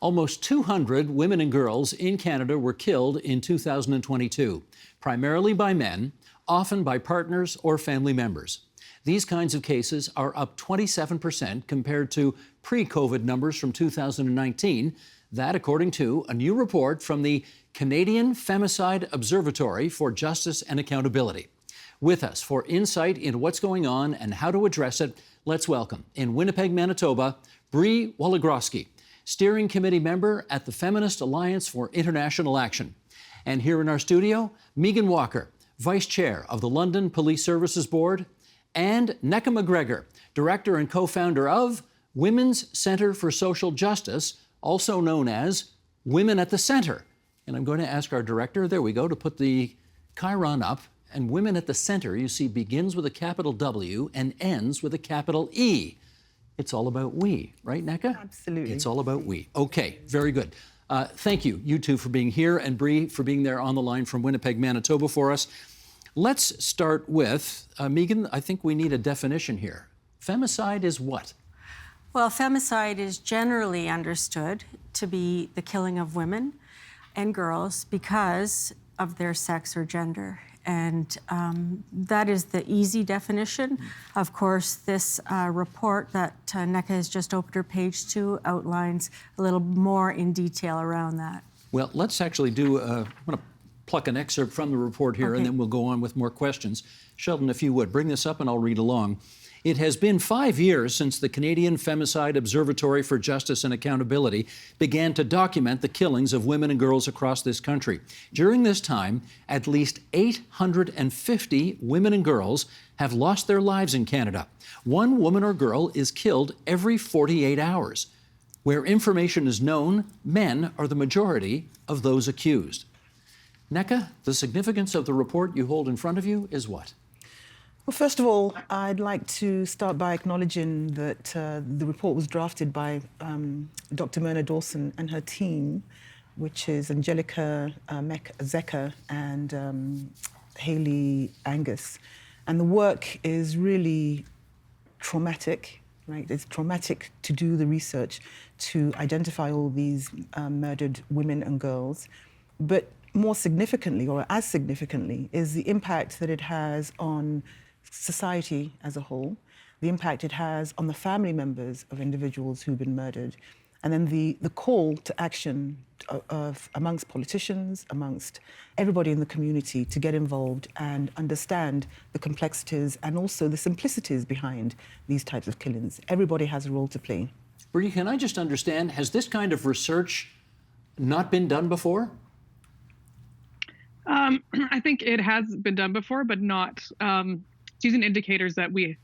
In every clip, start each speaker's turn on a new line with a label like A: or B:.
A: Almost 200 women and girls in Canada were killed in 2022, primarily by men, often by partners or family members. These kinds of cases are up 27% compared to pre-COVID numbers from 2019. That, according to a new report from the Canadian Femicide Observatory for Justice and Accountability. With us for insight into what's going on and how to address it, let's welcome, in Winnipeg, Manitoba, Bree Waligorski, Steering Committee member at the Feminist Alliance for International Action. And here in our studio, Megan Walker, Vice Chair of the London Police Services Board, and Nneka McGregor, Director and co-founder of Women's Centre for Social Justice, also known as Women at the Centre. And I'm going to ask our director, there we go, to put the chyron up. And Women at the Centre, you see, begins with a capital W and ends with a capital E. It's all about we, right, Nneka?
B: Absolutely.
A: It's all about we. Okay, very good. Thank you, you two, for being here, and Bree for being there on the line from Winnipeg, Manitoba for us. Let's start with, Megan, I think we need a definition here. Femicide is what?
C: Well, femicide is generally understood to be the killing of women and girls because of their sex or gender. And that is the easy definition. Of course, this report that Nneka has just opened her page to outlines a little more in detail around that.
A: Well, let's actually do, I'm going to pluck an excerpt from the report here, and then we'll go on with more questions. Sheldon, if you would, bring this up and I'll read along. It has been 5 years since the Canadian Femicide Observatory for Justice and Accountability began to document the killings of women and girls across this country. During this time, at least 850 women and girls have lost their lives in Canada. One woman or girl is killed every 48 hours. Where information is known, men are the majority of those accused. Nneka, the significance of the report you hold in front of you is what?
B: Well, first of all, I'd like to start by acknowledging that the report was drafted by Dr. Myrna Dawson and her team, which is Angelica Zecker and Hayley Angus. And the work is really traumatic, right? It's traumatic to do the research, to identify all these murdered women and girls. But more significantly, or as significantly, is the impact that it has on society as a whole, the impact it has on the family members of individuals who've been murdered, and then the call to action of amongst politicians, amongst everybody in the community to get involved and understand the complexities and also the simplicities behind these types of killings. Everybody has a role to play.
A: Bree, can I just understand, has this kind of research not been done before?
D: I think it has been done before, but not using indicators that we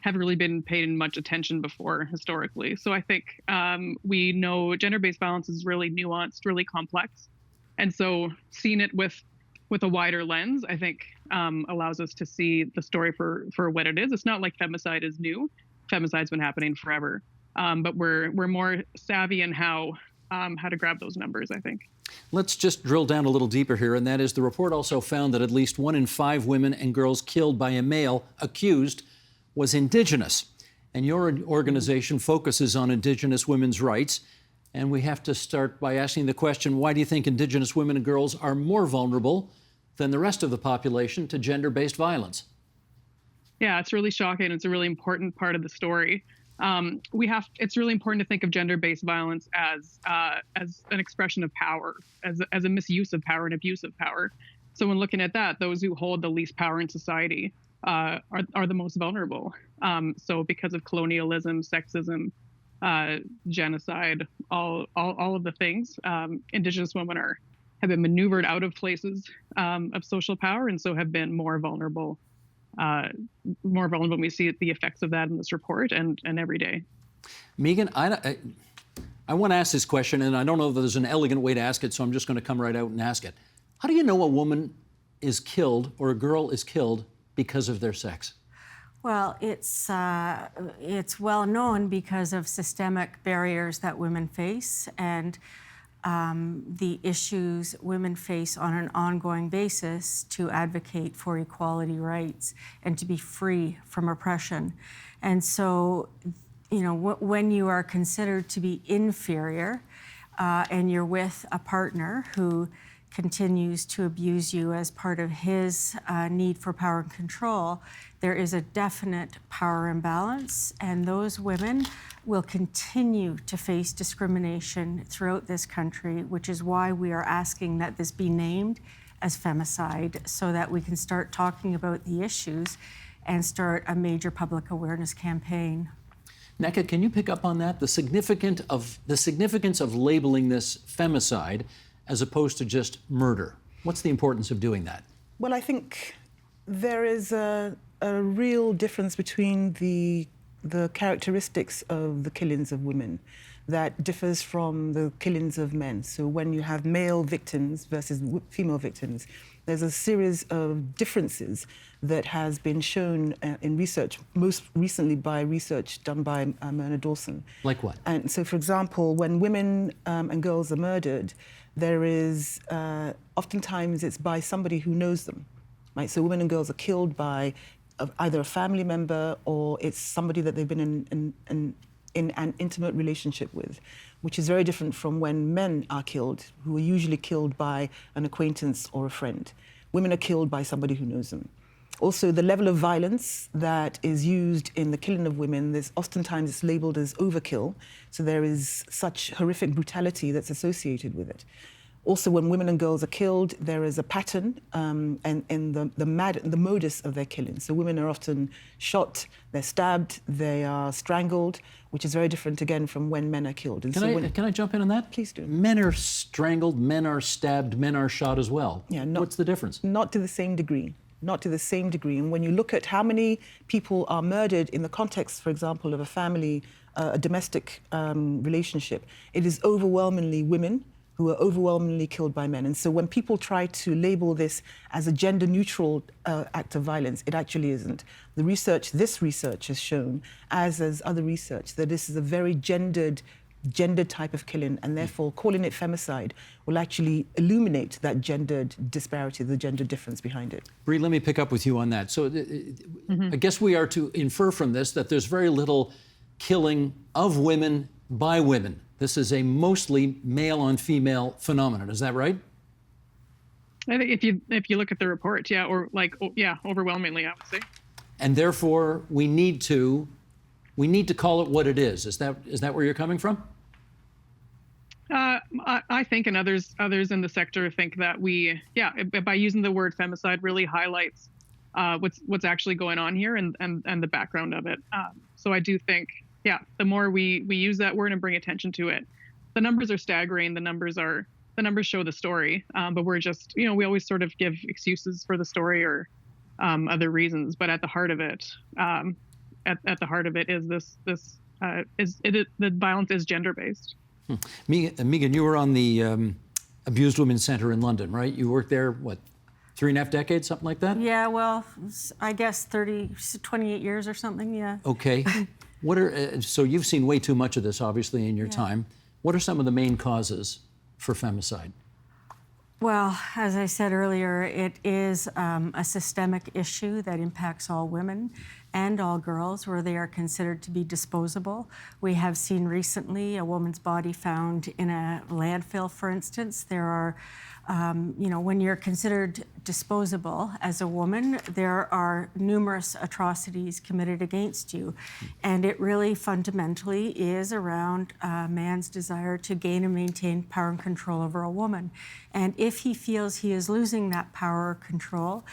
D: haven't really been paid much attention before historically. So I think we know gender-based violence is really nuanced, really complex. And so seeing it with a wider lens, I think allows us to see the story for what it is. It's not like femicide is new. Femicide's been happening forever. But we're more savvy in how to grab those numbers, I think.
A: Let's just drill down a little deeper here, and that is the report also found that at least 1 in 5 women and girls killed by a male accused was Indigenous. And your organization focuses on Indigenous women's rights. And we have to start by asking the question, why do you think Indigenous women and girls are more vulnerable than the rest of the population to gender-based violence?
D: Yeah, it's really shocking. It's a really important part of the story. It's really important to think of gender-based violence as an expression of power, as a misuse of power and abuse of power. So when looking at that, those who hold the least power in society are the most vulnerable. So because of colonialism, sexism, genocide, all of the things, Indigenous women have been maneuvered out of places of social power, and so have been more vulnerable. When we see the effects of that in this report and every day.
A: Megan, I want to ask this question, and I don't know if there's an elegant way to ask it, so I'm just going to come right out and ask it. How do you know a woman is killed or a girl is killed because of their sex?
C: Well, it's well known because of systemic barriers that women face and the issues women face on an ongoing basis to advocate for equality rights and to be free from oppression. And so, you know, when you are considered to be inferior, and you're with a partner who continues to abuse you as part of his need for power and control, there is a definite power imbalance, and those women will continue to face discrimination throughout this country, which is why we are asking that this be named as femicide so that we can start talking about the issues and start a major public awareness campaign.
A: Nneka, can you pick up on that? The significance of labeling this femicide as opposed to just murder. What's the importance of doing that?
B: Well, I think there is a real difference between the characteristics of the killings of women that differs from the killings of men. So when you have male victims versus female victims, there's a series of differences that has been shown in research, most recently by research done by Myrna Dawson.
A: Like what?
B: And so, for example, when women and girls are murdered, there is, oftentimes it's by somebody who knows them, right? So women and girls are killed by either a family member or it's somebody that they've been in an intimate relationship with, which is very different from when men are killed, who are usually killed by an acquaintance or a friend. Women are killed by somebody who knows them. Also, the level of violence that is used in the killing of women, oftentimes it's labeled as overkill, so there is such horrific brutality that's associated with it. Also, when women and girls are killed, there is a pattern and the modus of their killing. So women are often shot, they're stabbed, they are strangled, which is very different again from when men are killed. And
A: Can I jump in on that?
B: Please do.
A: Men are strangled, men are stabbed, men are shot as well.
B: Yeah,
A: What's the difference?
B: Not to the same degree. Not to the same degree. And when you look at how many people are murdered in the context, for example, of a family, a domestic relationship, it is overwhelmingly women who are overwhelmingly killed by men. And so when people try to label this as a gender-neutral act of violence, it actually isn't. This research has shown, as has other research, that this is a very gendered type of killing, and therefore calling it femicide will actually illuminate that gendered disparity, the gender difference behind it.
A: Bree, let me pick up with you on that. So I guess we are to infer from this that there's very little killing of women by women. This is a mostly male-on-female phenomenon. Is that right?
D: I think if you look at the report, overwhelmingly, I would say.
A: And therefore, we need to call it what it is. Is that where you're coming from?
D: I think, and others in the sector think that by using the word femicide really highlights what's actually going on here and the background of it. So I do think, the more we use that word and bring attention to it, the numbers are staggering. The numbers show the story, but we're just, we always sort of give excuses for the story or other reasons. But at the heart of it, at the heart of it is the violence is gender-based.
A: Megan, you were on the Abused Women's Centre in London, right? You worked there, 3.5 decades, something like that?
C: Yeah, well, I guess 28 years or something, yeah.
A: Okay. So you've seen way too much of this, obviously, in your time. What are some of the main causes for femicide?
C: Well, as I said earlier, it is a systemic issue that impacts all women and all girls, where they are considered to be disposable. We have seen recently a woman's body found in a landfill, for instance. There are, when you're considered disposable as a woman, there are numerous atrocities committed against you. And it really fundamentally is around a man's desire to gain and maintain power and control over a woman. And if he feels he is losing that power or control,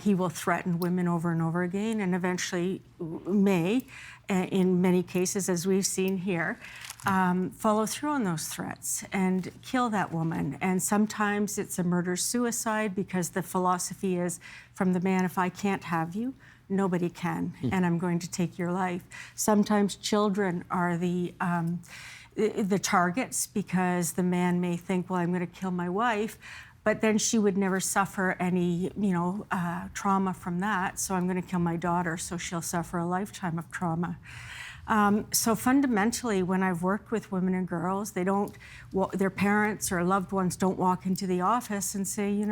C: he will threaten women over and over again, and eventually may, in many cases, as we've seen here, follow through on those threats and kill that woman. And sometimes it's a murder-suicide because the philosophy is from the man, if I can't have you, nobody can, and I'm going to take your life. Sometimes children are the targets because the man may think, well, I'm going to kill my wife, but then she would never suffer any, trauma from that. So I'm going to kill my daughter, so she'll suffer a lifetime of trauma. So fundamentally, when I've worked with women and girls, their parents or loved ones don't walk into the office and say,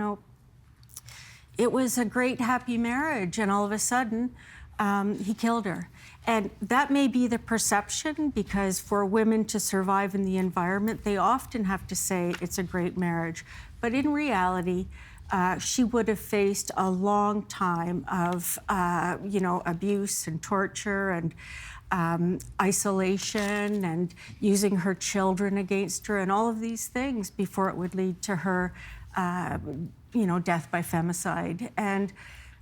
C: it was a great, happy marriage, and all of a sudden, he killed her. And that may be the perception, because for women to survive in the environment, they often have to say it's a great marriage. But in reality, she would have faced a long time of, abuse and torture and isolation and using her children against her and all of these things before it would lead to her, death by femicide. And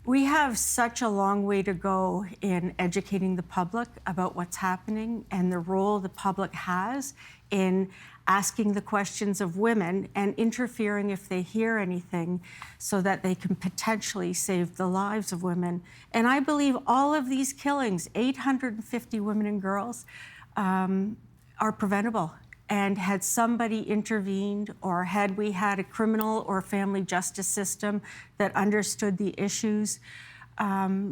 C: we have such a long way to go in educating the public about what's happening and the role the public has in asking the questions of women and interfering if they hear anything so that they can potentially save the lives of women. And I believe all of these killings, 850 women and girls, are preventable. And had somebody intervened, or had we had a criminal or family justice system that understood the issues,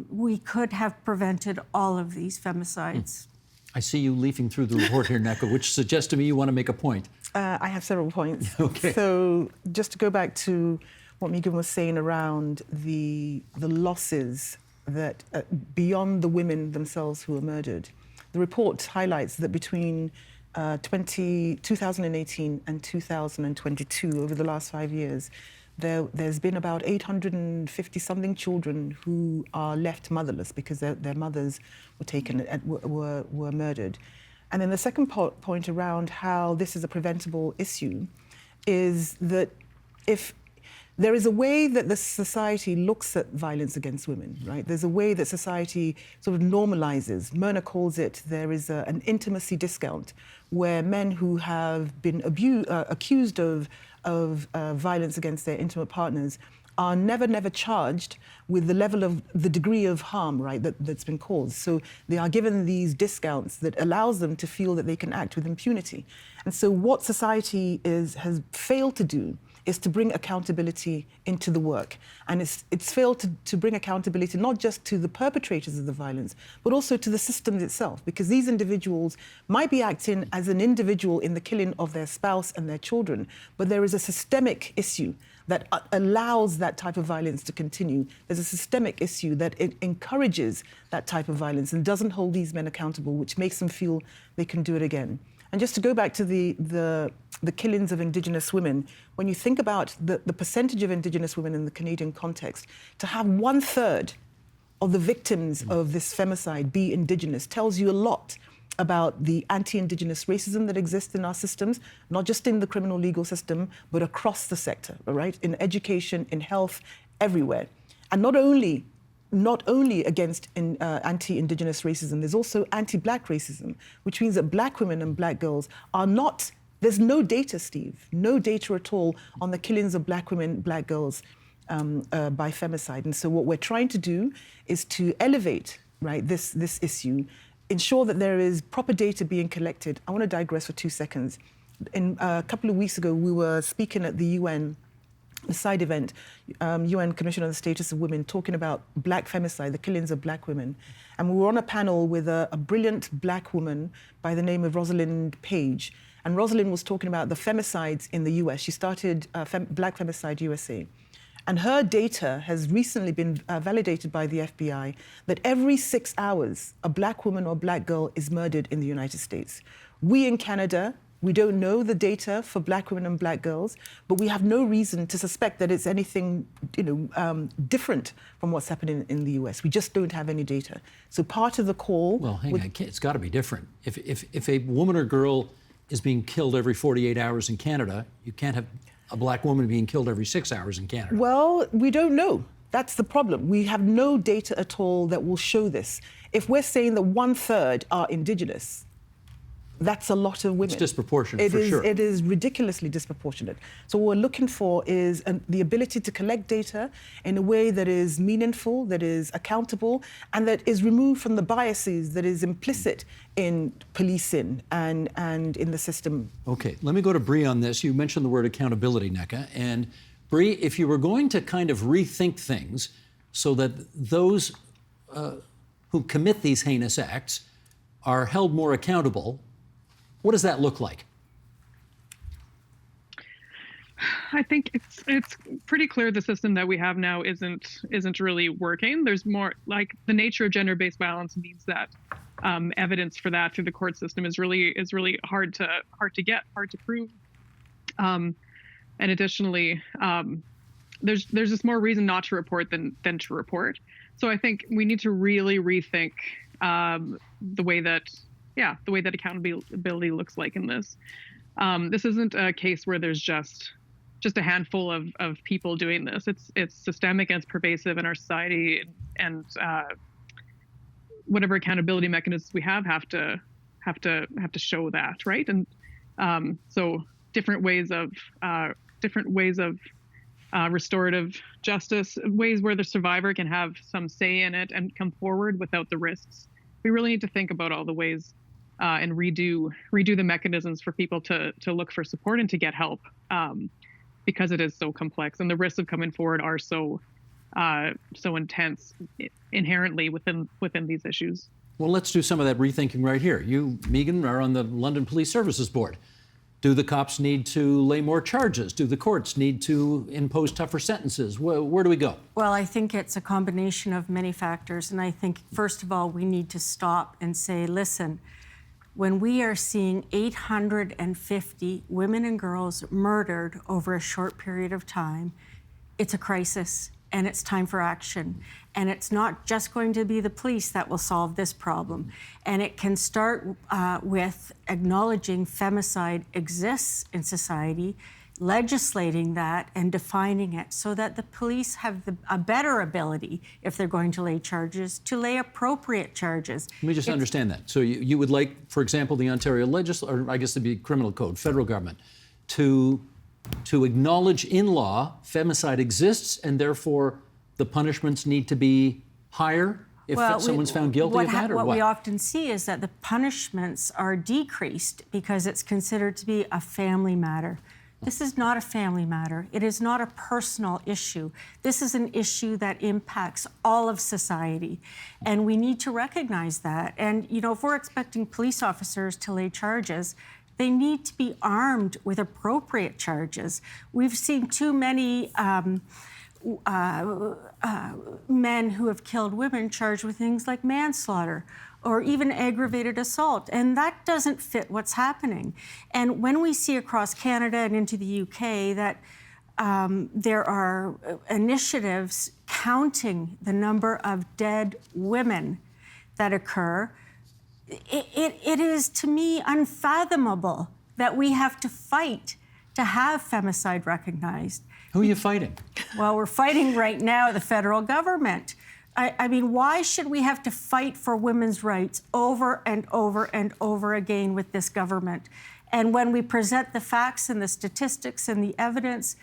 C: we could have prevented all of these femicides.
A: I see you leafing through the report here, Nneka, which suggests to me you want to make a point.
B: I have several points.
A: Okay.
B: So just to go back to what Megan was saying around the losses that beyond the women themselves who were murdered, the report highlights that between 2018 and 2022, over the last 5 years, there's been about 850-something children who are left motherless because their mothers were taken, were murdered. And then the second point around how this is a preventable issue is that if there is a way that the society looks at violence against women, right? There's a way that society sort of normalizes. Myrna calls it, there is an intimacy discount where men who have been accused of violence against their intimate partners are never charged with the level of the degree of harm, right, that's been caused. So they are given these discounts that allows them to feel that they can act with impunity. And so what society has failed to do is to bring accountability into the work. And it's failed to bring accountability not just to the perpetrators of the violence, but also to the systems itself, because these individuals might be acting as an individual in the killing of their spouse and their children, but there is a systemic issue that allows that type of violence to continue. There's a systemic issue that encourages that type of violence and doesn't hold these men accountable, which makes them feel they can do it again. And just to go back to the killings of Indigenous women, when you think about the percentage of Indigenous women in the Canadian context, to have 1/3 of the victims of this femicide be Indigenous tells you a lot about the anti-Indigenous racism that exists in our systems, not just in the criminal legal system, but across the sector, right? In education, in health, everywhere. And not only against anti-Indigenous racism, there's also anti-Black racism, which means that Black women and Black girls are not, there's no data, Steve, no data at all on the killings of Black women, Black girls by femicide. And so what we're trying to do is to elevate, right, this issue, ensure that there is proper data being collected. I want to digress for 2 seconds. A couple of weeks ago, we were speaking at the UN, a side event, UN Commission on the Status of Women, talking about Black femicide, the killings of Black women. And we were on a panel with a brilliant Black woman by the name of Rosalind Page. And Rosalind was talking about the femicides in the US. She started Black Femicide USA. And her data has recently been validated by the FBI that every 6 hours, a Black woman or Black girl is murdered in the United States. We in Canada, we don't know the data for Black women and Black girls, but we have no reason to suspect that it's anything, different from what's happening in the US. We just don't have any data. So part of the call...
A: Well, hang on, it's got to be different. If a woman or girl is being killed every 48 hours in Canada, you can't have a Black woman being killed every 6 hours in Canada.
B: Well, we don't know. That's the problem. We have no data at all that will show this. If we're saying that 1/3 are Indigenous, that's a lot of women.
A: It's disproportionate, for sure.
B: It is ridiculously disproportionate. So what we're looking for is the ability to collect data in a way that is meaningful, that is accountable, and that is removed from the biases that is implicit in policing and in the system.
A: Okay, let me go to Bree on this. You mentioned the word accountability, Nneka. And Bree, if you were going to kind of rethink things so that those who commit these heinous acts are held more accountable, what does that look like?
D: I think it's pretty clear the system that we have now isn't really working. There's more, like, the nature of gender-based violence means that evidence for that through the court system is really hard to get, hard to prove. And additionally, there's just more reason not to report than to report. So I think we need to really rethink the way that accountability looks like in this. This isn't a case where there's just a handful of people doing this. It's systemic and it's pervasive in our society, and whatever accountability mechanisms we have to show that, right? And so different ways of restorative justice, ways where the survivor can have some say in it and come forward without the risks. We really need to think about all the ways and redo the mechanisms for people to look for support and to get help, because it is so complex and the risks of coming forward are so intense inherently within these issues.
A: Well, let's do some of that rethinking right here. You, Megan, are on the London Police Services Board. Do the cops need to lay more charges? Do the courts need to impose tougher sentences? Where do we go?
C: Well, I think it's a combination of many factors. And I think, first of all, we need to stop and say, listen, when we are seeing 850 women and girls murdered over a short period of time, it's a crisis and it's time for action. And it's not just going to be the police that will solve this problem. And it can start with acknowledging femicide exists in society, legislating that and defining it so that the police have a better ability, if they're going to lay charges, to lay appropriate charges.
A: Let me just understand that. So you would like, for example, the Ontario legislature, or I guess it'd be criminal code, federal government, to acknowledge in law femicide exists and therefore the punishments need to be higher if someone's found guilty of that, or what?
C: What we often see is that the punishments are decreased because it's considered to be a family matter. This is not a family matter. It is not a personal issue. This is an issue that impacts all of society. And we need to recognize that. And, you know, if we're expecting police officers to lay charges, they need to be armed with appropriate charges. We've seen too many men who have killed women charged with things like manslaughter or even aggravated assault, and that doesn't fit what's happening. And when we see across Canada and into the UK that there are initiatives counting the number of dead women that occur, it is, to me, unfathomable that we have to fight to have femicide recognized.
A: Who are you fighting?
C: Well, we're fighting right now the federal government. I mean, why should we have to fight for women's rights over and over and over again with this government? And when we present the facts and the statistics and the evidence,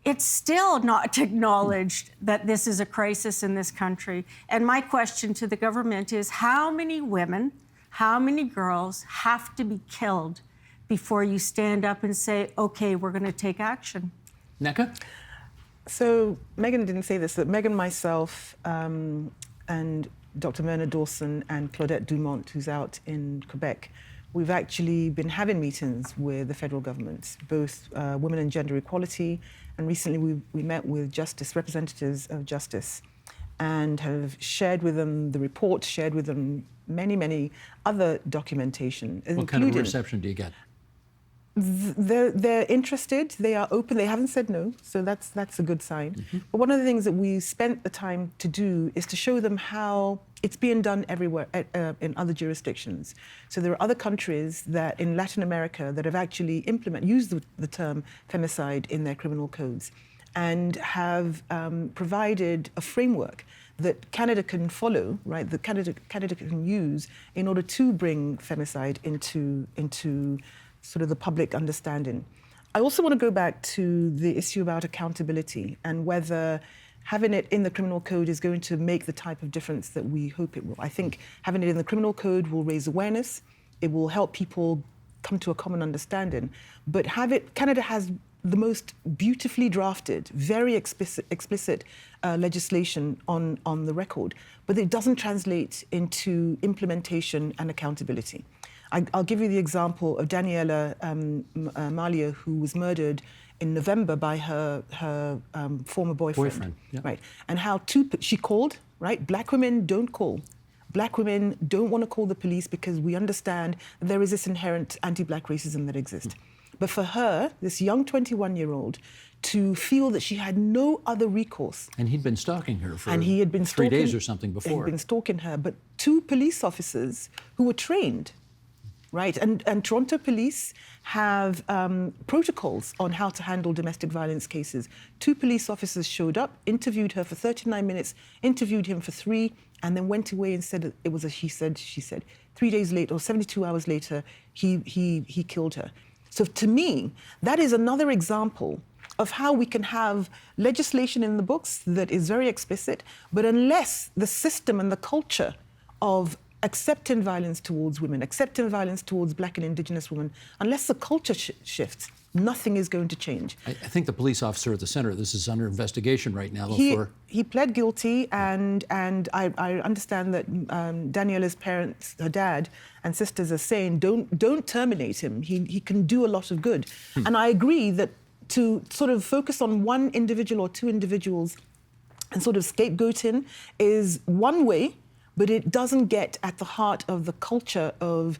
C: it's still not acknowledged that this is a crisis in this country. And my question to the government is, how many women, how many girls have to be killed before you stand up and say, okay, we're going to take action?
A: Nneka?
B: So Megan didn't say this, but Megan, myself, and Dr. Myrna Dawson and Claudette Dumont, who's out in Quebec, we've actually been having meetings with the federal government, both Women and Gender Equality, and recently we met with justice, representatives of justice, and have shared with them the report, shared with them many other documentation.
A: What kind of reception do you get?
B: They're interested, they are open, they haven't said no, so that's a good sign. Mm-hmm. But one of the things that we spent the time to do is to show them how it's being done everywhere in other jurisdictions. So there are other countries that in Latin America that have actually used the term femicide in their criminal codes and have provided a framework that Canada can follow, right? That Canada can use in order to bring femicide into sort of the public understanding. I also want to go back to the issue about accountability and whether having it in the criminal code is going to make the type of difference that we hope it will. I think having it in the criminal code will raise awareness, it will help people come to a common understanding, but Canada has the most beautifully drafted, very explicit legislation on the record, but it doesn't translate into implementation and accountability. I'll give you the example of Daniela Malia, who was murdered in November by her former boyfriend.
A: Yeah.
B: Right. And how she called, right? Black women don't call. Black women don't want to call the police because we understand that there is this inherent anti-black racism that exists. But for her, this young 21-year-old, to feel that she had no other recourse.
A: And he'd been stalking her for
B: And he had been
A: 3 days or something before.
B: He'd been stalking her, but 2 police officers who were trained, right? And Toronto police have protocols on how to handle domestic violence cases. 2 police officers showed up, interviewed her for 39 minutes, interviewed him for 3, and then went away and said that it was a he said, she said. 3 days later, or 72 hours later, he killed her. So to me, that is another example of how we can have legislation in the books that is very explicit, but unless the system and the culture of accepting violence towards women, accepting violence towards Black and Indigenous women, unless the culture shifts, nothing is going to change.
A: I think the police officer at the center, this is under investigation right now.
B: He pled guilty, and I understand that Daniela's parents, her dad and sisters, are saying don't terminate him. He can do a lot of good. And I agree that to sort of focus on one individual or 2 individuals and sort of scapegoating is one way, but it doesn't get at the heart of the culture of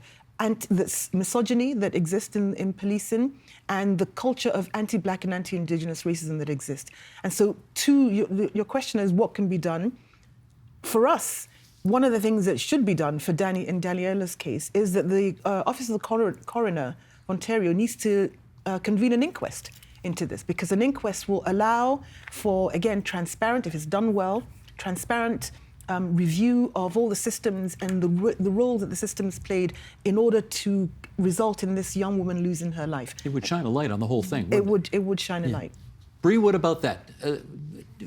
B: this misogyny that exists in policing and the culture of anti-Black and anti-Indigenous racism that exists. And so, your question is what can be done? For us, one of the things that should be done for in Daniela's case is that the Office of the Coroner, Ontario, needs to convene an inquest into this, because an inquest will allow for, again, transparent, if it's done well, transparent review of all the systems and the role that the systems played in order to result in this young woman losing her life.
A: It would shine a light on the whole thing.
B: It would shine a light.
A: Bree, what about that?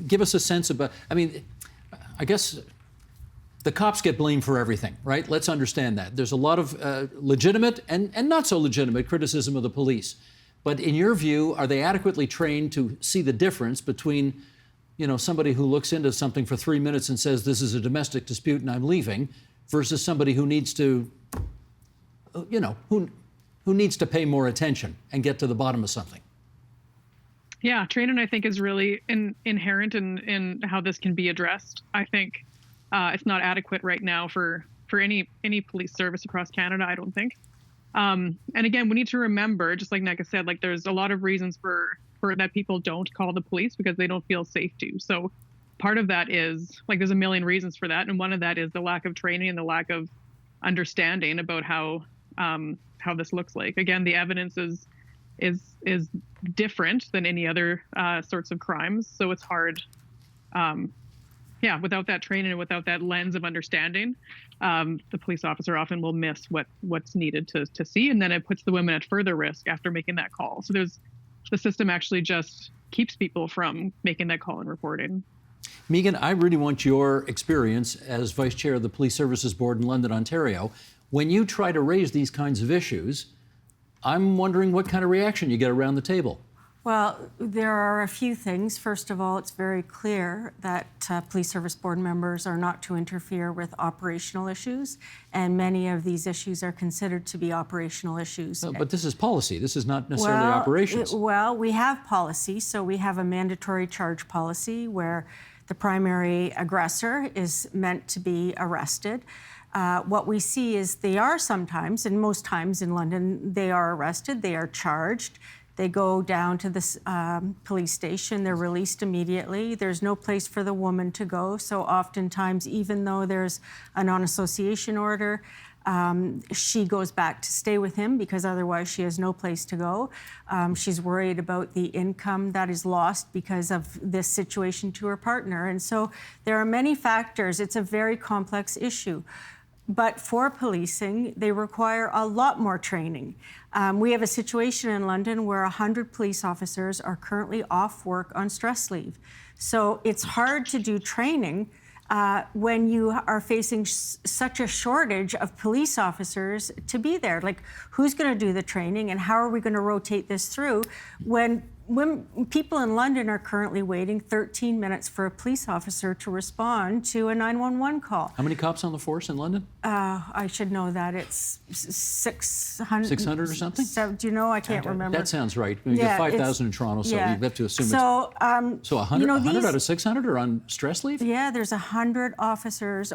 A: Give us a sense about, I mean, I guess the cops get blamed for everything, right? Let's understand that. There's a lot of legitimate and not so legitimate criticism of the police. But in your view, are they adequately trained to see the difference between, somebody who looks into something for 3 minutes and says, this is a domestic dispute and I'm leaving, versus somebody who needs to, who needs to pay more attention and get to the bottom of something?
D: Yeah, training, I think, is really inherent in how this can be addressed. I think it's not adequate right now for any police service across Canada, I don't think. And again, we need to remember, just like Nneka said, like there's a lot of reasons for that people don't call the police because they don't feel safe to. So part of that is, like, there's a million reasons for that. And one of that is the lack of training and the lack of understanding about how this looks like. Again, the evidence is different than any other sorts of crimes. So it's hard. Without that training and without that lens of understanding, the police officer often will miss what's needed to see, and then it puts the women at further risk after making that call. So the system actually just keeps people from making that call and reporting.
A: Megan, I really want your experience as vice chair of the Police Services Board in London, Ontario. When you try to raise these kinds of issues, I'm wondering what kind of reaction you get around the table.
C: Well, there are a few things. First of all, it's very clear that Police Service Board members are not to interfere with operational issues, and many of these issues are considered to be operational issues.
A: But this is policy. This is not necessarily operations.
C: Well, we have policy. So we have a mandatory charge policy where the primary aggressor is meant to be arrested. What we see is they are sometimes, and most times in London, they are arrested, they are charged. They go down to the police station, they're released immediately. There's no place for the woman to go. So oftentimes, even though there's a non-association order, she goes back to stay with him because otherwise she has no place to go. She's worried about the income that is lost because of this situation to her partner. And so there are many factors. It's a very complex issue. But for policing, they require a lot more training. We have a situation in London where 100 police officers are currently off work on stress leave. So it's hard to do training when you are facing such a shortage of police officers to be there. Like, who's going to do the training and how are we going to rotate this through when people in London are currently waiting 13 minutes for a police officer to respond to a 911 call.
A: How many cops on the force in London?
C: I should know that. It's 600.
A: 600 or something?
C: So, do you know? I can't remember.
A: That sounds right. You
C: Yeah,
A: get
C: it's-
A: 5,000 in Toronto, so
C: yeah.
A: you have to assume
C: So,
A: it's... So 100,
C: you know,
A: 100
C: these-
A: out of 600 are on stress leave?
C: Yeah, there's 100 officers,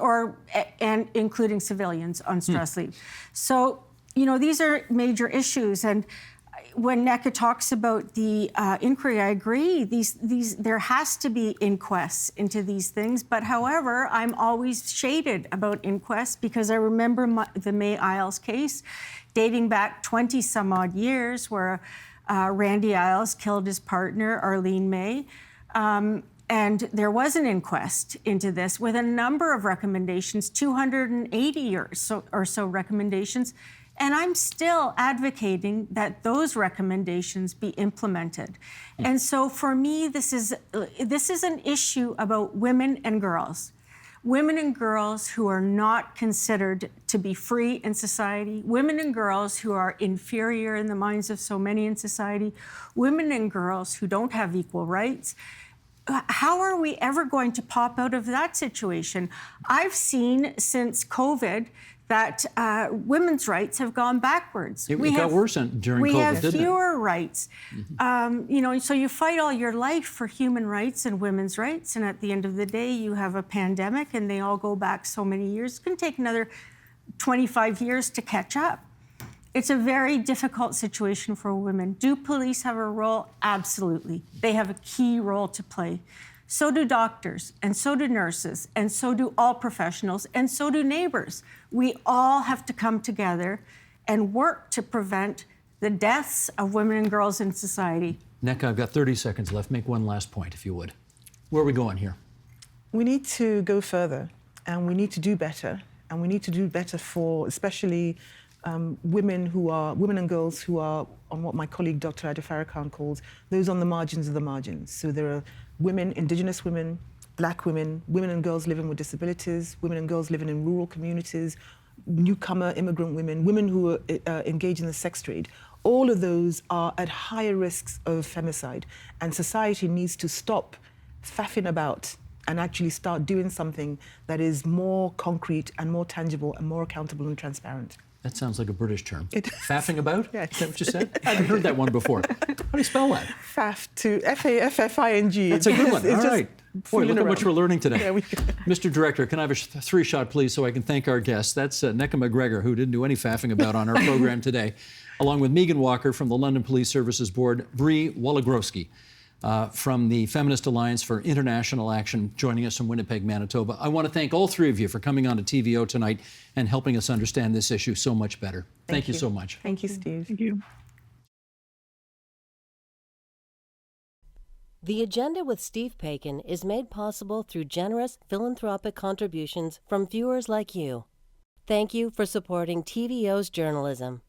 C: and including civilians, on stress leave. So, you know, these are major issues. And when NECA talks about the inquiry, I agree. There has to be inquests into these things. But however, I'm always shaded about inquests because I remember the May Isles case dating back 20 some odd years where Randy Isles killed his partner, Arlene May. And there was an inquest into this with a number of recommendations, 280 or so recommendations. And I'm still advocating that those recommendations be implemented. And so for me, this is an issue about women and girls. Women and girls who are not considered to be free in society, women and girls who are inferior in the minds of so many in society, women and girls who don't have equal rights. How are we ever going to pop out of that situation? I've seen since COVID that women's rights have gone backwards.
A: It got worse during COVID,
C: We have
A: didn't it?
C: fewer rights. You know, so you fight all your life for human rights and women's rights, and at the end of the day, you have a pandemic, and they all go back so many years. It can take another 25 years to catch up. It's a very difficult situation for women. Do police have a role? Absolutely. They have a key role to play. So do doctors, and so do nurses, and so do all professionals, and so do neighbors. We all have to come together and work to prevent the deaths of women and girls in society.
A: NECA, I've got 30 seconds left. Make one last point, if you would. Where are we going here?
B: We need to go further, and we need to do better, and we need to do better for especially women and girls who are on what my colleague Dr. Ada Farrakhan calls those on the margins of the margins. So there are women, Indigenous women, Black women, women and girls living with disabilities, women and girls living in rural communities, newcomer immigrant women, women who are engaged in the sex trade. All of those are at higher risks of femicide, and society needs to stop faffing about and actually start doing something that is more concrete and more tangible and more accountable and transparent.
A: That sounds like a British term.
B: It-
A: Faffing about?
B: Yeah.
A: Is that what you said? I haven't heard that one before. How do you spell that?
B: Faff to F-A-F-F-I-N-G.
A: That's a good one. All right. Boy, look how much we're learning today.
B: Yeah, we-
A: Mr. Director, can I have a three-shot, please, so I can thank our guests? That's NECA McGregor, who didn't do any faffing about on our program today, along with Megan Walker from the London Police Services Board, Bree Waligorski from the Feminist Alliance for International Action, joining us from Winnipeg, Manitoba. I want to thank all three of you for coming on to TVO tonight and helping us understand this issue so much better. Thank you so much.
B: Thank you, Steve.
D: Thank you.
E: The Agenda with Steve Paikin is made possible through generous philanthropic contributions from viewers like you. Thank you for supporting TVO's journalism.